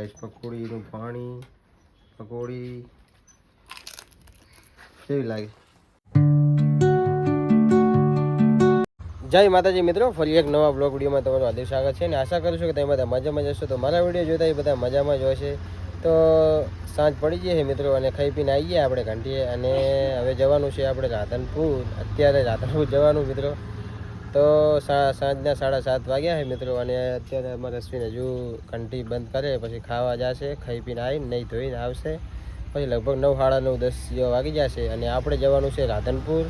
Guys પકોડીનું પાણી પકોડી કેવી લાગે? જય માતાજી મિત્રો, ફરી એક નવા બ્લોગ વિડીયોમાં તમારું હાર્દિક સ્વાગત છે અને આશા કરું છું કે તમે બધા મજામાં જશો. તો મારા વિડીયો જોતા એ બધા મજામાં જ હશે. તો સાંજ પડી ગઈ છે મિત્રો અને ખાઈ પીને આવી ગયા આપણે ઘંટીએ અને હવે જવાનું છે આપણે રાધનપુર. અત્યારે રાધનપુર જવાનું મિત્રો. તો સાંજના 7:30 વાગ્યા છે મિત્રો અને અત્યારે અમારે અશ્વિન હજુ ઘંટી બંધ કરે પછી ખાવા જશે. ખાઈ પીને આવીને નહીં ધોઈને આવશે પછી લગભગ 9, 9:30, 10 જેવા વાગી જશે અને આપણે જવાનું છે રાધનપુર.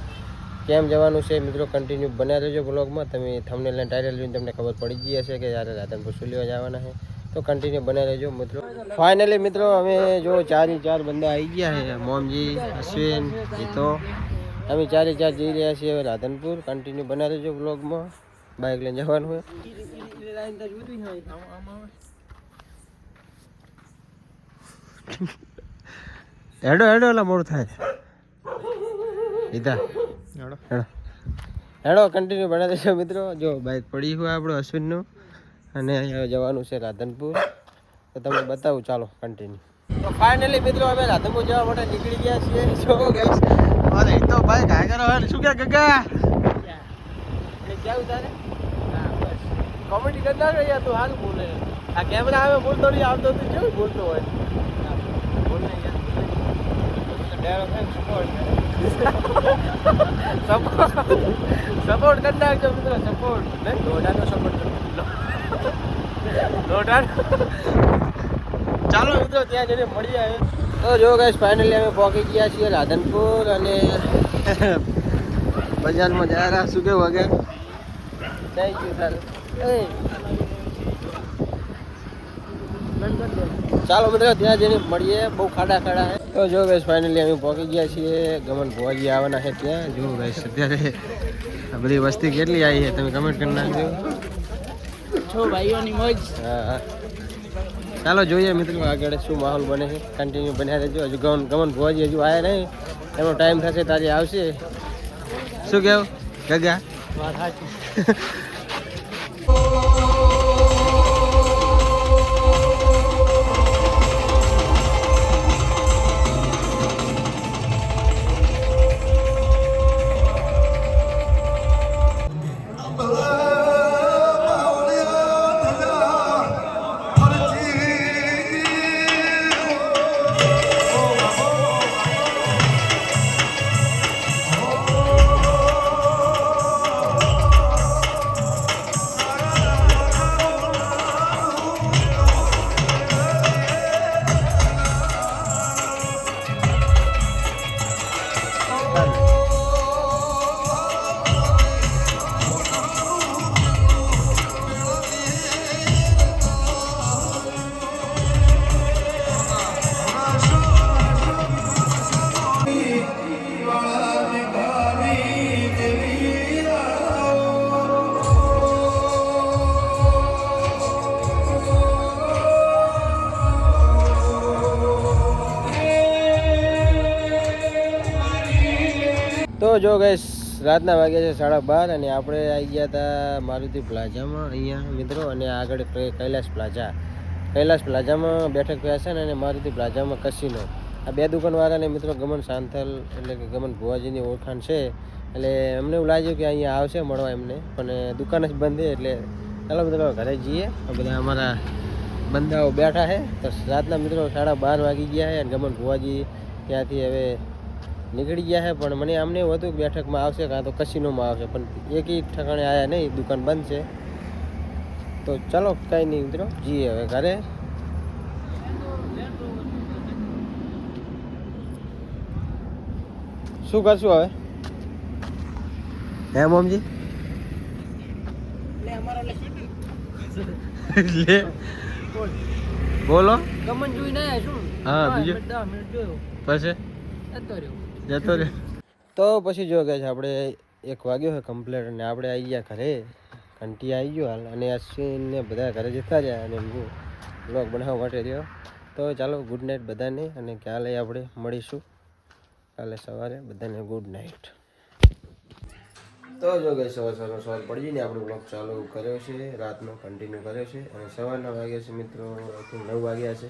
કેમ જવાનું છે મિત્રો કન્ટિન્યુ બન્યા રહેજો બ્લોગમાં. તમે થંબનેલ અને ટાઇટલ જોઈને તમને ખબર પડી ગઈ હશે કે યાર રાધનપુર શું લેવા જવાના છે. તો કન્ટિન્યુ બન્યા રહેજો મિત્રો. ફાઇનલી મિત્રો અમે જો 4 બંદા આવી ગયા છે, મોમજી, અશ્વિન, જીતો. અમે 4 જઈ રહ્યા છીએ હવે રાધનપુર. કન્ટિન્યુ બન્યા રહેજો બ્લોગમાં. બાઇક લઈને જવાનું હોય. હેડો એટલે મોડું થાય. ઈધા હેડો કન્ટિન્યુ બના દેશો મિત્રો. જો બાઇક પડી હોય આપણું અશ્વિનનું અને અહીંયા જવાનું છે રાધનપુર. તો તમને બતાવું, ચાલો કન્ટિન્યુ. તો ફાઇનલી મિત્રો અમે રાધનપુર જવા માટે નીકળી ગયા છીએ. જો ગાઈસ અરે તો ભાઈ કાય કરો શું કે ગગા ક્યાં ઉતારે કોમેડી કરતા હોય યાર. તું હારું બોલે. આ કેમેરા આવે બોલતો નહીં આવતો તું કેવું બોલતો હોય. બોલ નહીં યાર. સપોર્ટ કરી નાખજો મિત્રો. સપોર્ટ લોઢાનો સપોર્ટ કરો. ચાલો મિત્રો ત્યાં જઈને મળી આવે. તો જો ગાઈસ ફાઇનલી અમે પહોંચી ગયા છીએ રાધનપુર અને બજારમાં જા રહ્યા. શું કેવું વગર થેન્ક યુ સર. ચાલો મિત્રો ત્યાં જઈને મળીએ. બહુ ખાડા છે. તો જો ગાઈસ ફાઇનલી અમે પહોંચી ગયા છીએ. ગમન ભુવાજી આવવાના છે ત્યાં. જો ગાઈસ અત્યારે બધી વસ્તી કેટલી આવી છે તમે કમેન્ટ કરી નાખજો. છો ભાઈઓની મોજ. હા ચાલો જોઈએ મિત્રો આગળ શું માહોલ બને છે. કન્ટિન્યુ બન્યા રહેજો. હજુ ગમન ભુવાજી હજુ આવ્યા નહીં. એનો ટાઈમ થશે તારી આવશે. શું કહેવું ગગા? વાત સાચી. તો જો ગાઈસ રાતના વાગ્યા છે 12:30 અને આપણે આવી ગયા હતા મારુતિ પ્લાઝામાં અહીંયા મિત્રો. અને આગળ કૈલાશ પ્લાઝામાં બેઠક થયા છે ને અને મારુતિ પ્લાઝામાં કસીનો. આ 2 દુકાનવાળાને મિત્રો ગમન સાંથલ એટલે કે ગમન ભુવાજીની ઓળખાણ છે. એટલે અમને એવું લાગ્યું કે અહીંયા આવશે મળવા એમને, પણ દુકાન જ બંધ છે. એટલે ચાલો મિત્રો ઘરે જઈએ. બધા અમારા બંદાઓ બેઠા છે. તો રાતના મિત્રો 12:30 વાગી ગયા છે અને ગમન ભુવાજી ત્યાંથી હવે નીકળી ગયા છે. પણ મને આમને એવું હતું કે બેઠકમાં આવશે કાં તો કસીનોમાં આવશે, પણ એકેય ઠેકાણે આવ્યા નહીં. દુકાન બંધ છે. તો ચાલો કાંઈ નહીં મિત્રો જઈએ હવે ઘરે. શું કરશું હવે હે મોમજી? બોલો. ગમન જોઈને આવ્યા શું? હા બીજું પછી જતો રે. તો પછી જો ગયા છે આપણે 1 વાગ્યો છે કમ્પ્લેટ અને આપણે આવી ગયા ઘરે. ઘંટી આવી ગયો હાલ અને અશ્વિનને બધા ઘરે જતા રહ્યા અને હું બ્લોગ બનાવવા માટે રહ્યો. તો ચાલો ગુડ નાઇટ બધાને અને કાલે આપણે મળીશું કાલે સવારે. બધાને ગુડ નાઇટ. તો જો ગઈ સવારનો સવાર પડી ને આપણે બ્લોગ ચાલુ કર્યો છે, રાતનો કન્ટિન્યુ કર્યો છે અને સવારના વાગ્યા છે મિત્રો 9 વાગ્યા છે.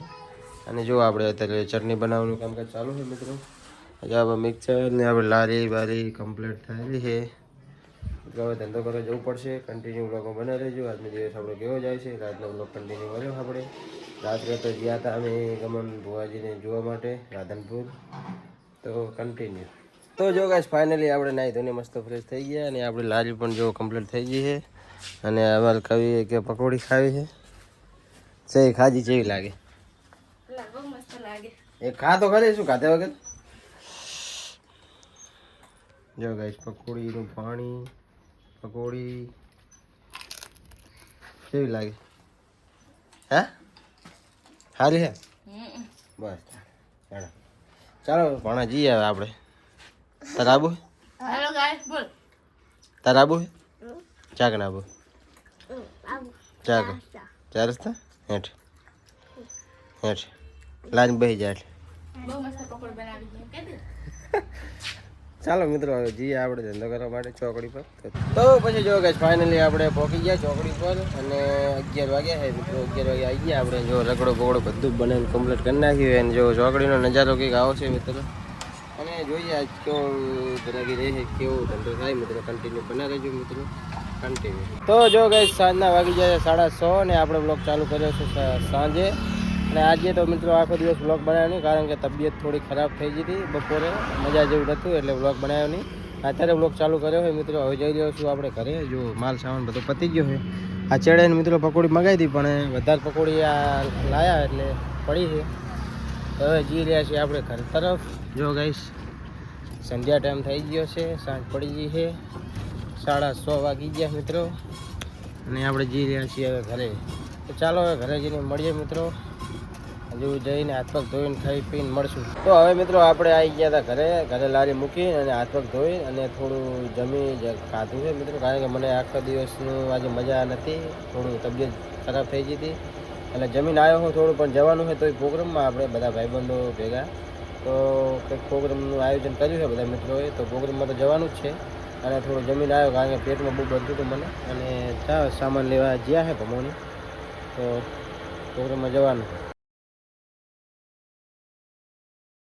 અને જો આપણે અત્યારે ચટણી બનાવવાનું કામકાજ ચાલુ છે મિત્રો. હજી આપણે મિક્સર ને આપણે લારી બારી કમ્પ્લીટ થયેલી છે. હવે ધંધો કરવા જવું પડશે. કન્ટિન્યુ બ્લોગમાં બના રહેજો. આજનો દિવસ આપણો કેવો જાય છે, રાતનો બ્લોગ કન્ટિન્યુ કર્યો આપણે. રાત્રે તો ગયા હતા અમે ગમન ભુવાજીને જોવા માટે રાધનપુર. તો કન્ટિન્યુ. તો જો ગાઈસ ફાઇનલી આપણે નાહી ધોઈને મસ્ત ફ્રેશ થઈ ગયા અને આપણી લારી પણ જો કમ્પ્લીટ થઈ ગઈ છે. અને અમારે કવિએ કે પકોડી ખાવી છે. સહી ખાજી જેવી લાગે. એ ખા તો ખરી, શું ખાતે વગર. જો ગાઈસ પકોડીનું પાણી, પકોડી કેવી લાગે? હા સારી હે બસ. ચાલો ભણા જઈએ હવે આપણે. તાર આબુ હેલો ગાઈસ બોલ. તાર આબુ ચા કન આબુ ચા કન ચાર રસ્તા હેઠ હેઠ લાઈન બેસી જાય એટલે બહુ મસ્ત પકોડી બનાવી છે કે. ચાલો મિત્રો હવે જઈએ આપણે ધંધો કરવા માટે ચોકડી પર. તો પછી જો ગાઈસ ફાઇનલી આપણે પહોંચી ગયા ચોકડી પર અને 11 વાગ્યા છે મિત્રો. 11 વાગે આવી ગયા આપણે. જો રગડો બગડો બધું બનાવીને કમ્પ્લીટ કરી નાખ્યું. અને જો ચોકડીનો નજારો કંઈક આવો છે મિત્રો. અને જોઈએ આજ કેવું ગ્રાહકી રહે છે, કેવો ધંધો થાય મિત્રો. કન્ટિન્યુ બના રહેજો મિત્રો, કન્ટિન્યુ. તો જો ગાઈસ સાંજના વાગી જાય 6:30 ને આપણે બ્લોગ ચાલુ કર્યો છે સાંજે. અને આજે તો મિત્રો આખો દિવસ બ્લોગ બનાવ્યો નહીં, કારણ કે તબિયત થોડી ખરાબ થઈ ગઈ હતી બપોરે. મજા જેવું નહોતું એટલે બ્લોગ બનાવ્યો નહીં. અત્યારે બ્લોગ ચાલુ કર્યો છે મિત્રો. હવે જઈ રહ્યો છું આપણે ઘરે. જો માલ સામાન બધો પતી ગયો છે. આ ચડે મિત્રો પકોડી મંગાવી હતી, પણ વધારે પકોડી આ લાયા એટલે પડી છે. હવે જઈ રહ્યા છીએ આપણે ઘર તરફ. જો ગાઈસ સંધ્યા ટાઈમ થઈ ગયો છે, સાંજ પડી ગઈ છે. 6:30 વાગી ગયા મિત્રો. અને આપણે જઈ રહ્યા છીએ હવે ઘરે. તો ચાલો હવે ઘરે જઈને મળીએ મિત્રો. હજુ જઈને હાથ પગ ધોઈને ખાઈ પીને મળશું. તો હવે મિત્રો આપણે આવી ગયા હતા ઘરે લારી મૂકી અને હાથ પગ ધોઈ અને થોડું જમી ખાધું છે મિત્રો. કારણ કે મને આખા દિવસનું આજે મજા નથી, થોડું તબિયત ખરાબ થઈ ગઈ હતી. એટલે જમીન આવ્યો હું થોડું, પણ જવાનું છે તો એ પ્રોગ્રામમાં આપણે બધા ભાઈબંધો ભેગા તો કંઈક પ્રોગ્રામનું આયોજન કર્યું છે બધા મિત્રોએ. તો પ્રોગ્રામમાં તો જવાનું જ છે. અને થોડું જમીન આવ્યો કારણ કે પેટમાં બહુ બધું હતું મને. અને સામાન લેવા જ્યાં છે ભમોની, તો પ્રોગ્રામમાં જવાનું.